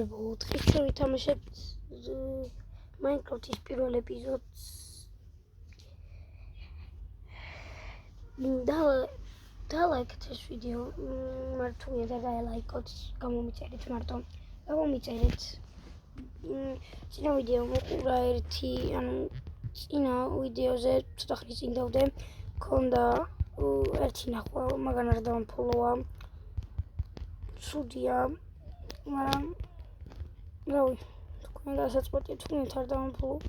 მოგესალმებით. დღეს ჩვენ ვითამაშებთ Minecraft-ის პირველ ეპიზოდს. და ლაიქეთ ეს ვიდეო. მართლა და ლაიქოთ, გამომიწერეთ მარტო. გამომიწერეთ. წინა ვიდეო მოყურა ერთი, წინა ვიდეოზე ცოტა ხნის წინ დავდე. მქონდა ერთი ნახვა, მაგრამ არ დავამფოლოა. სუდია, მაგრამ რავი, თქვენ გასაწყვეტეთ, თქვენ არ დავამფოლოთ.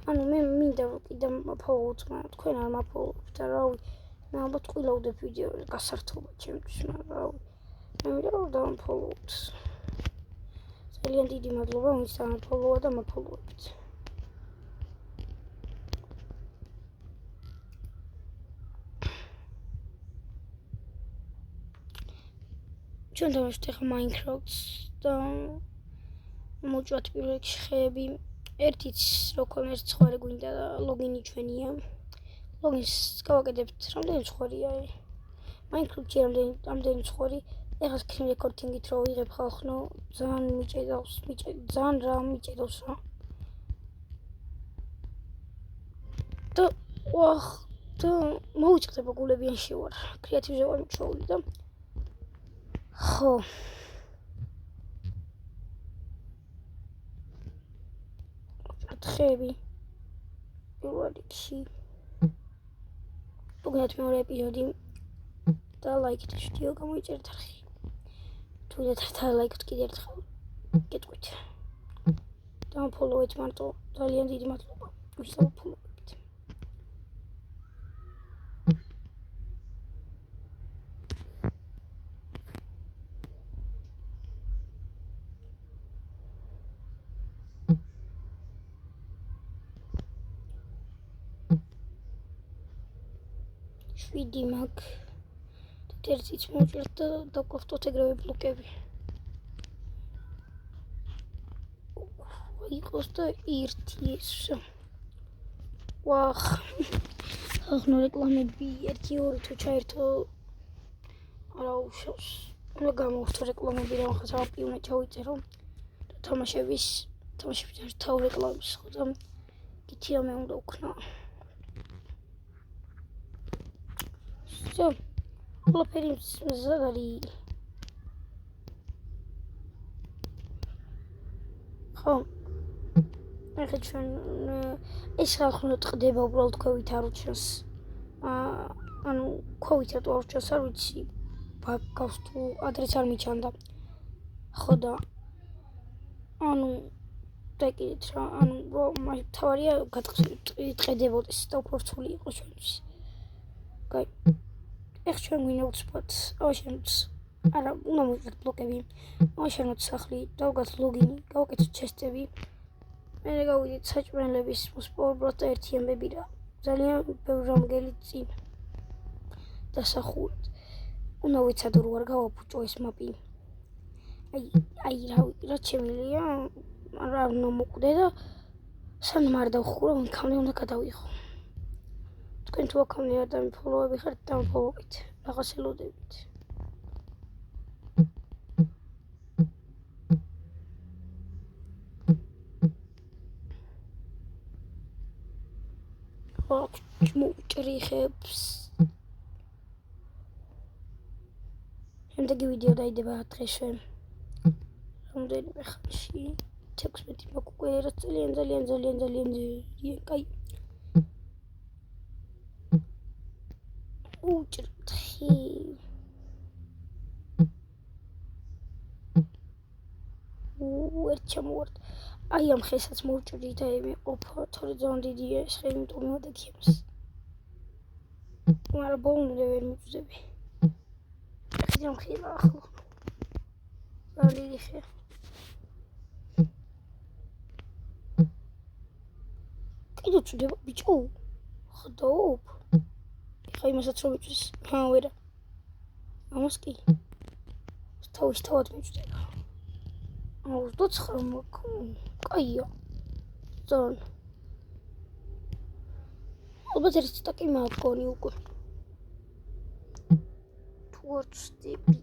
მე მინდა კიდევ მაფოლოთ, მაგრამ თქვენ არ მაფოლოთ და რავი, მე ალბათ ყვილავდებ ვიდეოზე გასართობად ჩემთვის, მაგრამ რავი, მე მინდა რომ დავამფოლოთ. ძალიან დიდი მადლობა, ვინც დამაფოლოა და მაფოლოებთ. ჩვენ დავაშთ ახლა Minecraft-ს და მოვჭვათ პირველ რიგში ხეები. ერთიც როქონ ერთ ცხვარი გვინდა და ლოგინი ჩვენია. ლოგინს გავაკეთებთ, რამდენი ცხვარია? Minecraft-ში რამდენი ცხვარი? ეხლა screen recording-ით რო ვიღებ ხალხნო, ძალიან მიჭედავს, ძალიან რა მიჭედავს რა. და მოვიწყდება გულებიანში ვარ, კრეატივზე ვარ მუშაობდი და ხო. ხეები პირველ რიგში. მოგნათ მეორე ეპიზოდი და ლაიქეთ ეს ვიდეო, გამოიწერეთ არხი. თუ არ ლაიქოთ კიდევ ერთხელ გეტყვით. დამფოლოვეთ მარტო, ძალიან დიდი მადლობა. ვისაუბრებთ. შვიდი მაგ და ერთიც მოვჭერთ და დავკავთოთ ეგრევე ბლოკები. იყოს და ერთი ეს. ვახ. ახლა რეკლამები 1-2 თუ ჩაერთო არა უშავს. უნდა გამოვხდო რეკლამები რა ხა საპი უნდა ჩავიწერო და თამაშების თავ რეკლამის ხო და გითია მე უნდა ვქნა. ყველაფერი მზად არის. ხო. ახლა ჩვენ ეს ხალხი უნდა ტყდება უბრალოდ ქვევით არ უჩენს. ქვევით რატო არ უჩენს არ ვიცი. ბაგავს თუ ადრეს არ მიჩანდა. ხო და დაგიდეთ რა, თავარია ტყედებოდეს და უფრო რთული იყოს ჩვენთვის. კაი. ეხლა ჩვენ გვინდა უცბად, ავაშენოთ, არა, უნდა მოვიწყოთ ბლოკები, ავაშენოთ სახლი, დავგათ ლოგინი, გავაკეთოთ ჩესტები, მერე გავიდეთ საჭმელების მოსპოვებლად და ერთი ამბები რა, ძალიან ბევრი რამგელი წინ დასახულეთ. უნდა ვიცადო რო არ გავაფუჭო ეს მაპი. რაც შემიძლია, არა უნდა მოკვდე და სანამ არ დავხურო, იქამდე უნდა გადავიღო. თქვენ თუ აქამდე არ დამიფოლოვები ხართ, დამფოლოვეთ, რაღაც ელოდებით. მოვჭრიხებს. შემდეგი ვიდეო დაიდება დღესვე. რამდენიმე ხანში 16 მოგყვე, რაც ძალიან კაი. უჭრთ ხი. ერთ ჩამოვარდ. აი ამ ხესაც მოვჭრი და მეყოფა, თორე ძალიან დიდია ეს ხე, იმიტომ მივადექი ამას. მაგრამ ბოლომდე ვერ მივწდები. ხიდან ხილა ახლა. ძალიან დიდი ხე. კიდევ წდება ბიჭო. ხდობ. ხა იმასაც რომ მიწვის. ვერა. ამას კი. თავად მიწდება. 29 კაია. ძალიან. ალბათ ერთ სტაკი მაგონი უკვე. თუ არ ვწდები.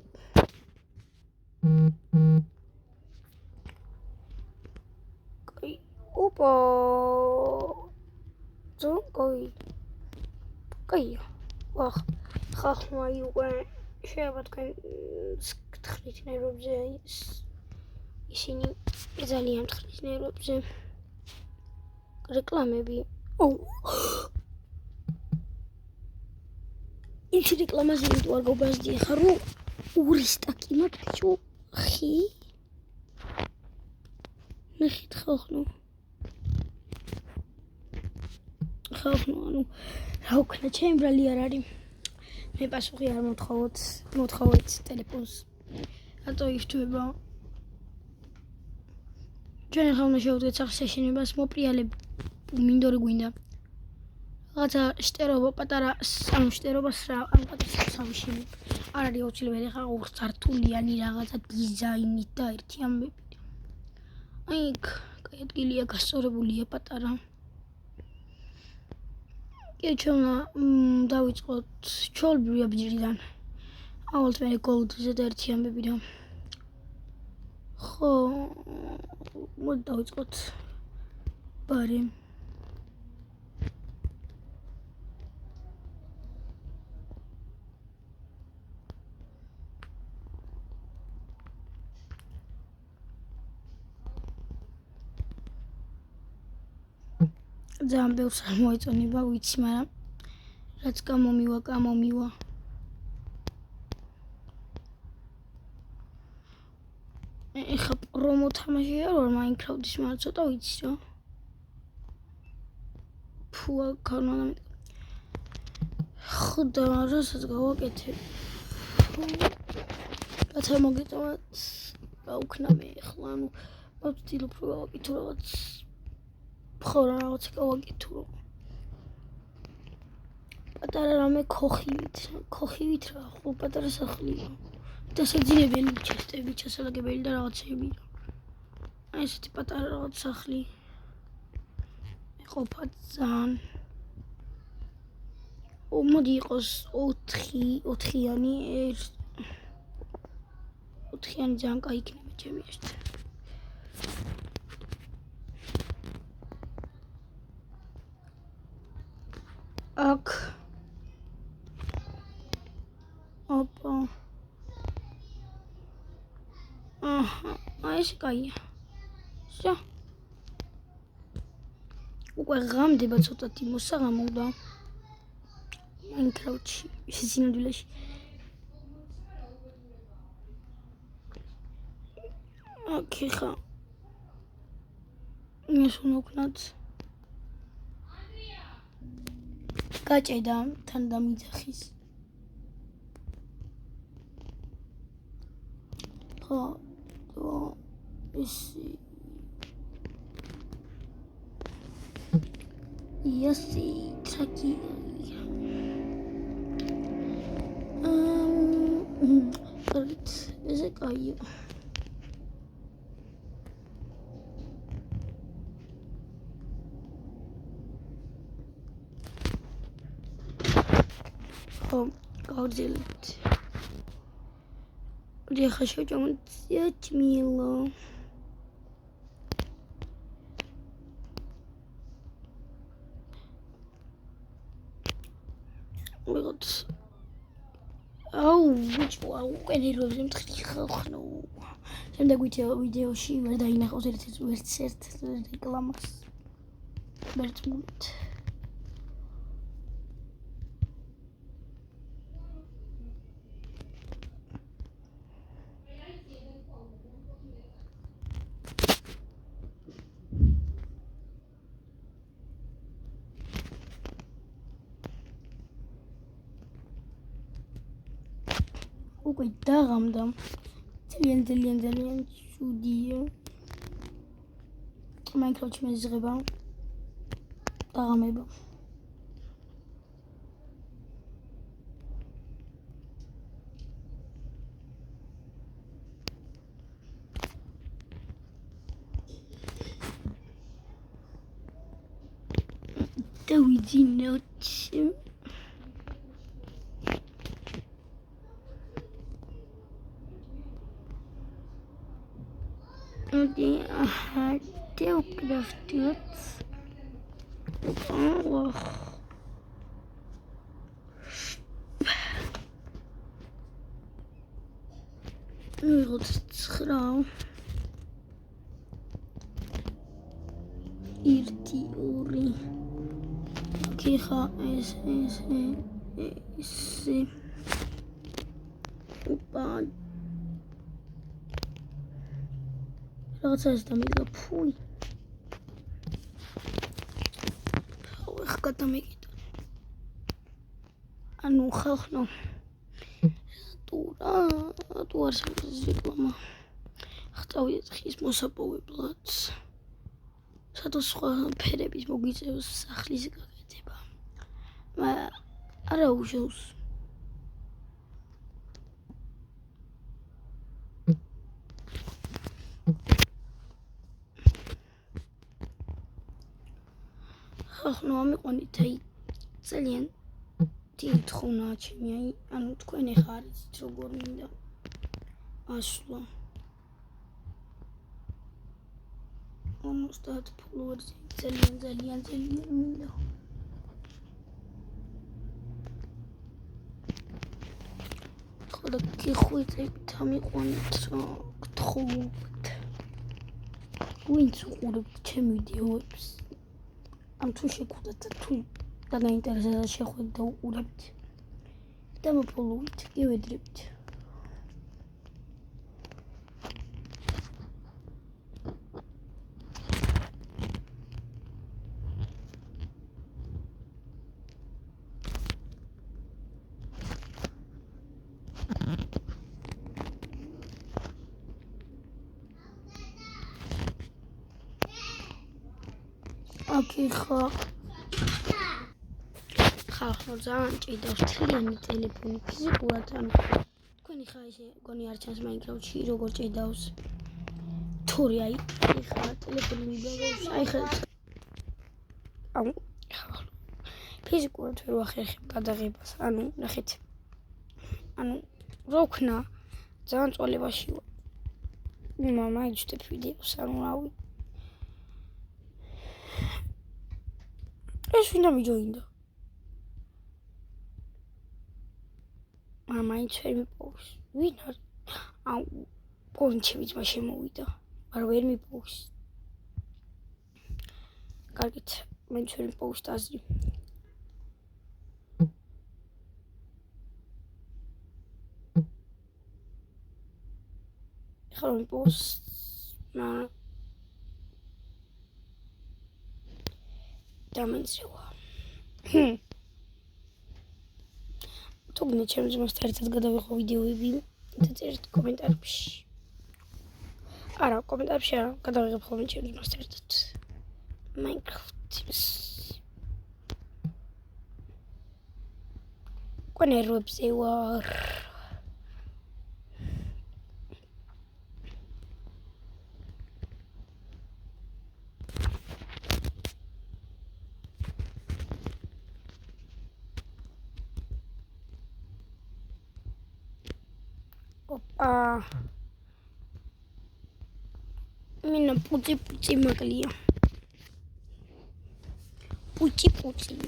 კაია. ვახ, ხახმა იყო შეიძლება თქვენ გთხრით ნერვებზე ისინი ძალიან მთხრის ნერვებზე. რეკლამები. ის რეკლამაზე იმიტომ არ გობაზდი ხარ, რომ ორი სტაკი მაქვს ბიჭო. ხი? ნახეთ ხალხო. ანუ რა ვქნა, ჩემ ბრალი არ არის. მე პასუხი არ მოთხოვეთ ტელეფონს. რატო ირჩება? ჩვენ ხომ უნდა შევუდგეთ სახის შეშენებას, მოპრიალებ მინდორი გვინდა. რაღაცა შტერობა პატარა, ანუ შტერობას რა, ანუ პატარა სამშენი. არ არის აუცილებელი ხა ორსართულიანი რაღაცა დიზაინით და ერთი ამბები. აი, კაი ადგილია გასწორებულია პატარა. კი ჩვენა დავიწყოთ ჩოლბრია ბიჭიდან. ავალთ მე გოლდზე და ერთი ამბები და ხო მოდი დავიწყოთ ბარი. ძალიან ბევრს არ მოეწონება, ვიცი, მაგრამ რაც გამომივა. ეხა პრომო თამაში არ ვარ Minecraft-ის, მაგრამ ცოტა ვიცი რა. ფუა ქანონა. ხოდა რასაც გავაკეთებ. რაცა მოგეწონათ, გავქნა მე ახლა, ანუ ვცდილობ რომ გავაკეთო რაღაც ხო რაღაც გავაკეთო. პატარა რამე ქოხივით რა, ხო პატარა სახლია. დასაძინებელი ჩესტები, ჩასალაგებელი და რაღაცები. აი ესეთი პატარა რაღაც სახლი. ყოფა ძალიან. მოდი იყოს 4-იანი ძალიან კაი იქნება ჩემი ერთ. აქ ოპა აი ეს კაია. შა უკვე ღამდება ცოტათი მოსაღამო და Minecraft-ში სინამდვილეში ოკეი ხა ეს უნდა ვქნათ გაჭედა თან დამიძახის ხო ისი იასი თაკი ეს კაია ხო გავძილეთ რიხა შევჭამოთ მილო ვიღოთ აუ ბიჭო უკვე ნერვებზე მთხრი ხალხო შემდეგ ვიდეოში ვერ დაინახავს ერთ რეკლამას მერწმუნეთ უკვე დაღამდა ძალიან ცუდია Minecraft-ში მეზღება დაღამება დავიძინოთ Okay, დავკრაფტიოთ. ვიღოთ 9 1 2 კიხა ეს ოპა რაღაცა ეს დამიგა ფუი ხა გადამიგიდა ანუ ხალხო თუ არ სამის რეკლამა ხტავით ხის მოსაპოვებლად სადაც სხვა ფერების მოგიწევს სახლის გაკეთება არა უშავს ხახნო ამიყვანით აი ძალიან დიდი თხოვნაა ჩემი აი ანუ თქვენ ეხა არიცით როგორ მინდა ასვლა 50 ფოლოვერზე ძალიან მინდა ხოდა გიხვეწებით ამიყვანით რა გთხოვთ ვინც უყურებთ ჩემ ვიდეოებს ამ თუ შეგხვდათ და თუ დაგაინტერესებთ შეხვდეთ და უყურებთ და მოფოლოვით გევედრებთ ოკეი ხო ძალიან ჭიდავს თლიანი ტელეფონი ფიზიკურად ანუ თქვენი ხა ესე გონი არ ჩანს მაინკრაფტში როგორ ჭიდავს თორე აი ხა ტელეფონი მიბაღავს აი ხა ანუ ფიზიკურად ვერ ვახერხებ გადაღებას ანუ ნახეთ ანუ რო ვქნა ძალიან წვალებაში ვარ მამა იჩტებ ვიდეოს ანუ რავი ეს ვინ ამიჯოინდა მაინც ვერ მიპოვს ვინ არის აუ პონჩევიც მა შემოვიდა არ ვერ მიპოვს კარგით მაინც ვერ მიპოვს აზრი ხარ მიპოვს დამენცევა თუმცა ჩემს მასთან ერთად გადავიღო ვიდეოები და წერეთ კომენტარებში არა კომენტარებში არა გადავიღებ ხოლმე ჩემს მასთან ერთად Minecraft კონერვებზე ვარ Mina puti maglia. Puti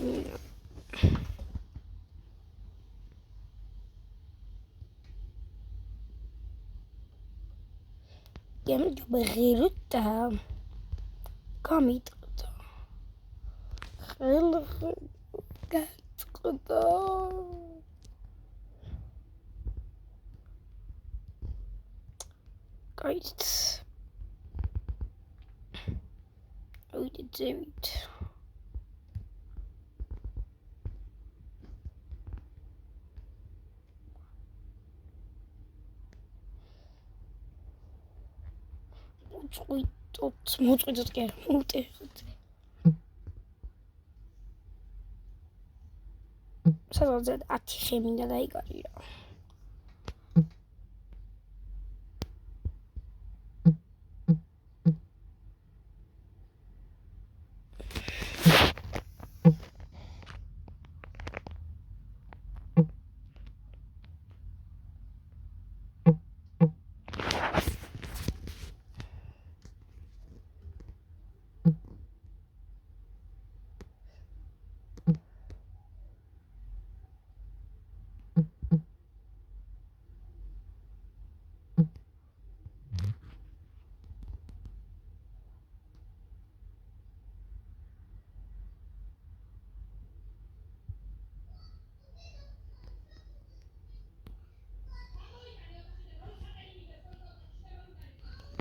mina. Jamen du begiruta. Kamita. Gatskota. Great. We did it. მოწყვიტოთ კი არა მოვტეხოთ სადღაც 10 ხე მინდა დაიკარიერა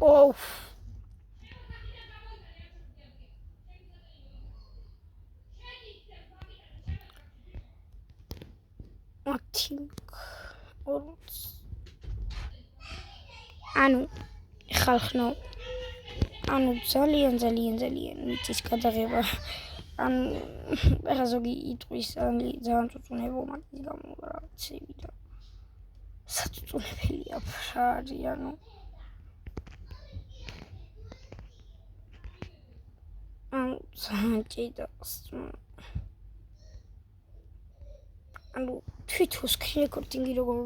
ოუ ანუ ხალხნო ანუ ძალიან მიწის გადაღება ანუ ეხლა ზოგი იტყვის ძალიან წუწუნებო მაგის გამო რა ვიცი და საწუწუნებელია ფრარი ანუ ძალიან ჭიდავს ანუ თვითონ სკრინრეკორდინგი როგორ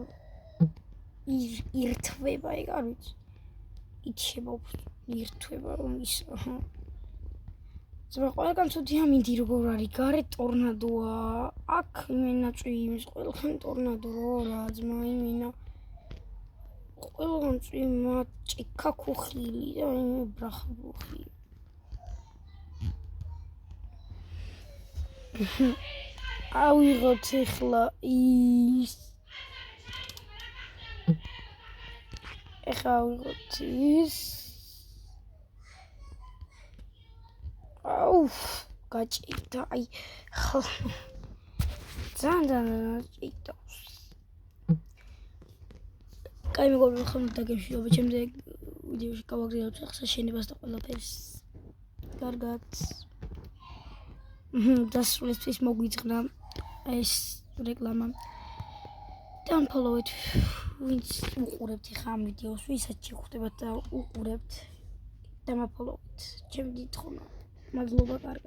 ირთვება ეგ არ ვიცი იცება ირთვება რომ ის ზოგადად ყველგან ცუდი ამინდი როგორ არის გარეთ ტორნადოა აქ იმენაწვი იმის ყველგან ტორნადო რა ძმა იმენა ყველგან წვიმა ჭიქა ქუხილი და იმე ბრახბუხი ავიღოთ ეხლა ის ეხლა ავიღოთ ის აუ გაჭირდა აი ძალიან ჭირდავს კაი მეგობრებო ხომ დაგემშვიდობა ჩემზე ვიდეოში გავაგზავნოთ ახლა შენებას და ყველაფერს კარგად დასრულებისთვის მოგვიწყდა ეს რეკლამა და unfollow-ით ვინც უყურებთ ხა ამ ვიდეოს ვისაც შეხვდებათ და უყურებთ და unfollow-ით ჩემი გითხოვნა მადლობა კარგად